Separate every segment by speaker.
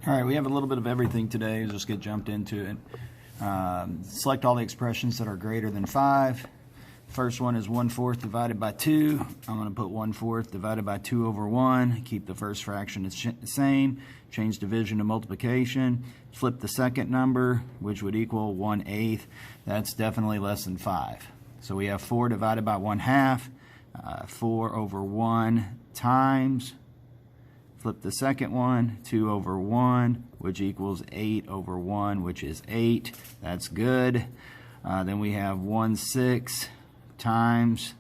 Speaker 1: All right, we have a little bit of everything today. Let's just get jumped into it. Select all the expressions that are greater than 5. First one is 1/4 divided by 2. I'm going to put 1/4 divided by 2 over 1. Keep the first fraction the same. Change division to multiplication. Flip the second number, which would equal 1/8. That's definitely less than 5. So we have 4 divided by 1/2. 4 over 1 times. Flip the second one, 2 over 1, which equals 8 over 1, which is 8. That's good. Then we have 1/6 times,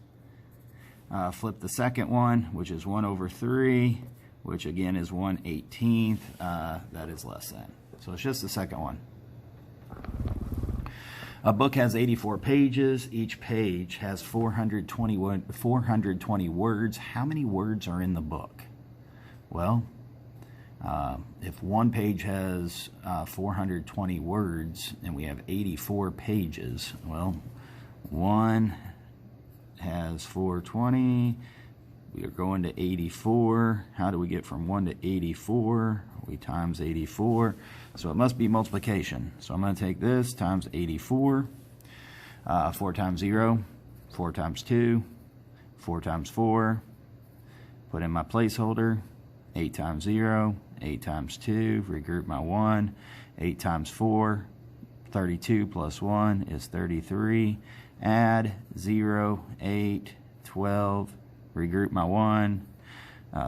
Speaker 1: flip the second one, which is 1 over 3, which again is 1/18. That is less than. So it's just the second one. A book has 84 pages. Each page has 420 words. How many words are in the book? Well, if one page has 420 words and we have 84 pages, well, one has 420. We are going to 84. How do we get from 1 to 84? We times 84. So it must be multiplication. So I'm going to take this times 84. 4 times 0, 4 times 2, 4 times 4. Put in my placeholder. 8 times 0, 8 times 2, regroup my 1, 8 times 4, 32 plus 1 is 33, add 0, 8, 12, regroup my 1,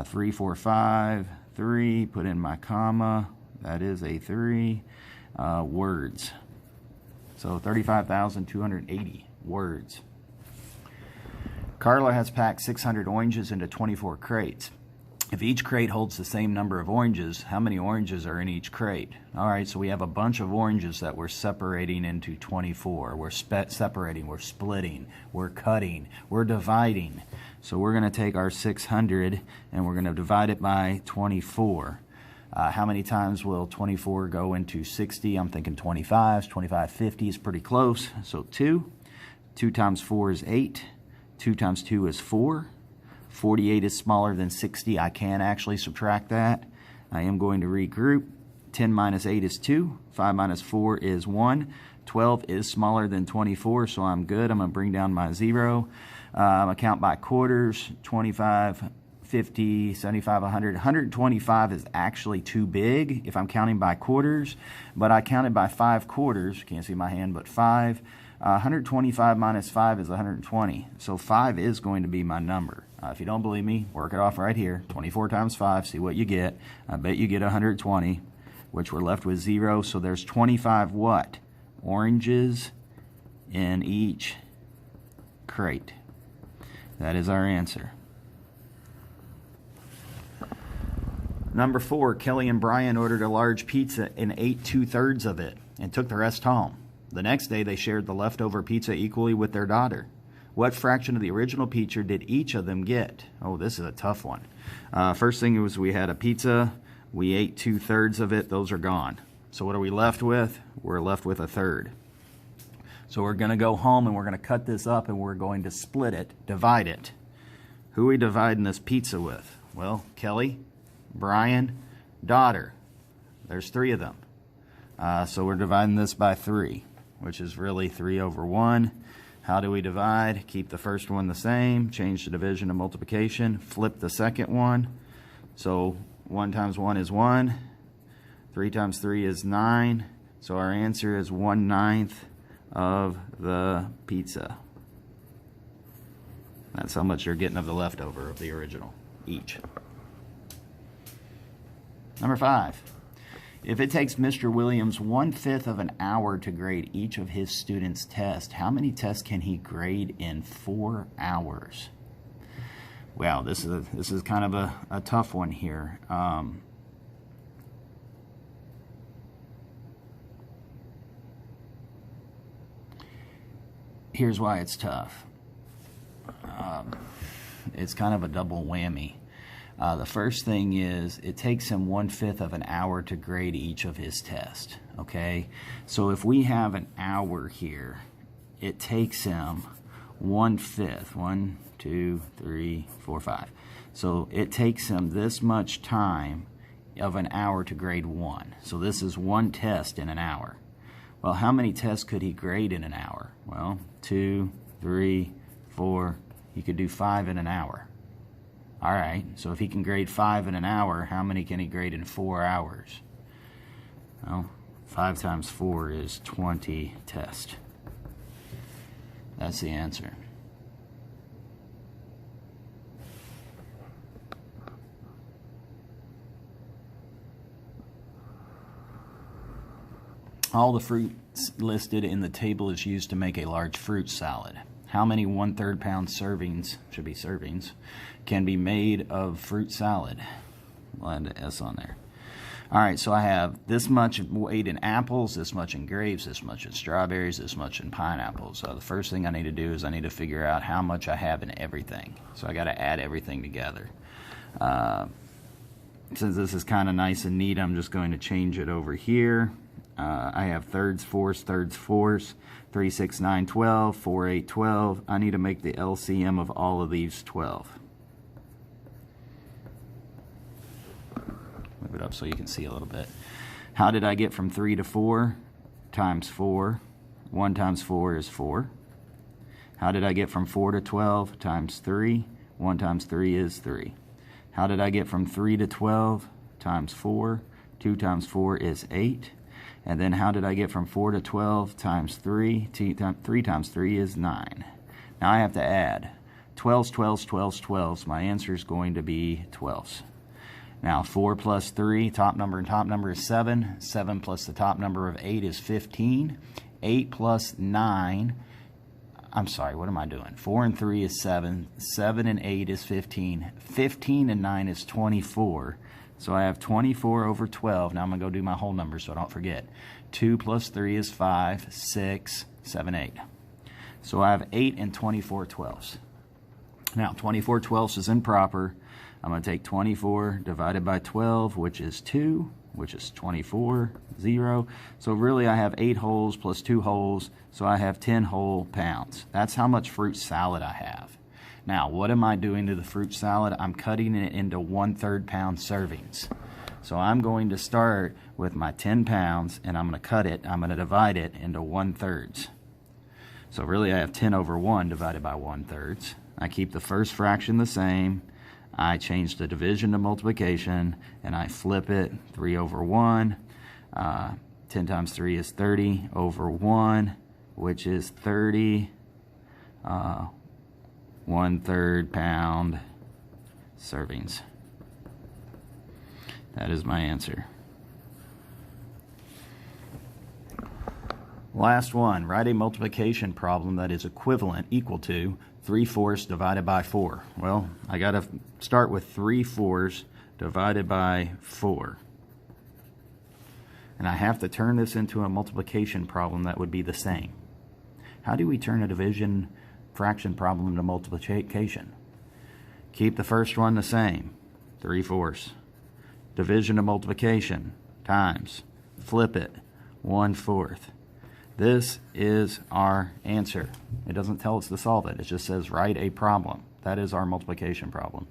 Speaker 1: 3, 4, 5, 3, put in my comma, that is a 3, words. So 35,280 words. Carla has packed 600 oranges into 24 crates. If each crate holds the same number of oranges, how many oranges are in each crate? All right, so we have a bunch of oranges that we're separating into 24. We're separating, we're splitting, we're cutting, we're dividing. So we're going to take our 600 and we're going to divide it by 24. How many times will 24 go into 60? I'm thinking 25. 25, 50 is pretty close. So 2. 2 times 4 is 8. 2 times 2 is 4. 48 is smaller than 60. I can actually subtract that. I am going to regroup. 10 minus 8 is 2. 5 minus 4 is 1. 12 is smaller than 24, so I'm good. I'm going to bring down my 0. I'm going to count by quarters. 25, 50, 75, 100. 125 is actually too big if I'm counting by quarters, but I counted by 5 quarters. Can't see my hand, but 5. 125 minus 5 is 120, so 5 is going to be my number. If you don't believe me, work it off right here. 24 times 5, see what you get. I bet you get 120, which we're left with 0. So there's 25 what? Oranges in each crate. That is our answer. Number 4, Kelly and Brian ordered a large pizza and ate 2/3 of it and took the rest home. The next day, they shared the leftover pizza equally with their daughter. What fraction of the original pizza did each of them get? Oh, this is a tough one. First thing was we had a pizza. We ate 2/3 of it. Those are gone. So what are we left with? We're left with 1/3. So we're going to go home and we're going to cut this up and we're going to split it, divide it. Who are we dividing this pizza with? Well, Kelly, Brian, daughter. There's 3 of them. So we're dividing this by 3, which is really 3 over 1. How do we divide? Keep the first one the same, change the division to multiplication, flip the second one. So 1 times 1 is 1, 3 times 3 is 9. So our answer is 1/9 of the pizza. That's how much you're getting of the leftover of the original, each. Number 5. If it takes Mr. Williams 1/5 of an hour to grade each of his students' tests, how many tests can he grade in 4 hours? Well, this is kind of a tough one here. Here's why it's tough. It's kind of a double whammy. The first thing is it takes him 1/5 of an hour to grade each of his tests. Okay, so if we have an hour here, it takes him 1/5. 1, 2, 3, 4, 5. So it takes him this much time of an hour to grade 1. So this is one test in an hour. Well, how many tests could he grade in an hour? Well, 2, 3, 4. He could do 5 in an hour. All right, so if he can grade 5 in an hour, how many can he grade in 4 hours? Well, 5 times 4 is 20 tests. That's the answer. All the fruits listed in the table is used to make a large fruit salad. How many 1/3 pound servings, should be servings, can be made of fruit salad? We'll add the S on there. All right, so I have this much weight in apples, this much in grapes, this much in strawberries, this much in pineapples. So the first thing I need to do is I need to figure out how much I have in everything. So I got to add everything together. Since this is kind of nice and neat, I'm just going to change it over here. I have thirds, fourths, 3, 6, 9, 12, 4, 8, 12. I need to make the LCM of all of these 12. Move it up so you can see a little bit. How did I get from 3 to 4? Times 4. 1 times 4 is 4. How did I get from 4 to 12? Times 3. 1 times 3 is 3. How did I get from 3 to 12? Times 4. 2 times 4 is 8. And then how did I get from 4 to 12 times 3? 3 times 3 is 9. Now I have to add 12s, 12s, 12s, 12s. My answer is going to be 12s. Now 4 plus 3, top number and top number is 7. 7 plus the top number of 8 is 15. 8 plus 9, I'm sorry, what am I doing? 4 and 3 is 7. 7 and 8 is 15. 15 and 9 is 24. So I have 24 over 12. Now I'm going to go do my whole numbers so I don't forget. 2 plus 3 is 5, 6, 7, 8. So I have 8 and 24 12ths. Now 24 12ths is improper. I'm going to take 24 divided by 12, which is 2, which is 24, 0. So really I have 8 wholes plus 2 wholes, so I have 10 whole pounds. That's how much fruit salad I have. Now, what am I doing to the fruit salad? I'm cutting it into 1/3 pound servings. So I'm going to start with my 10 pounds, and I'm going to cut it. I'm going to divide it into 1/3. So really I have 10 over 1 divided by 1/3. I keep the first fraction the same. I change the division to multiplication, and I flip it 3 over 1. 10 times 3 is 30 over 1, which is 30. 1/3 pound servings. That is my answer. Last one, write a multiplication problem that is equal to 3/4 divided by 4. Well, I got to start with 3/4 divided by 4. And I have to turn this into a multiplication problem that would be the same. How do we turn a division fraction problem to multiplication? Keep the first one the same, 3/4. Division to multiplication, times, flip it, 1/4. This is our answer. It doesn't tell us to solve it. It just says write a problem. That is our multiplication problem.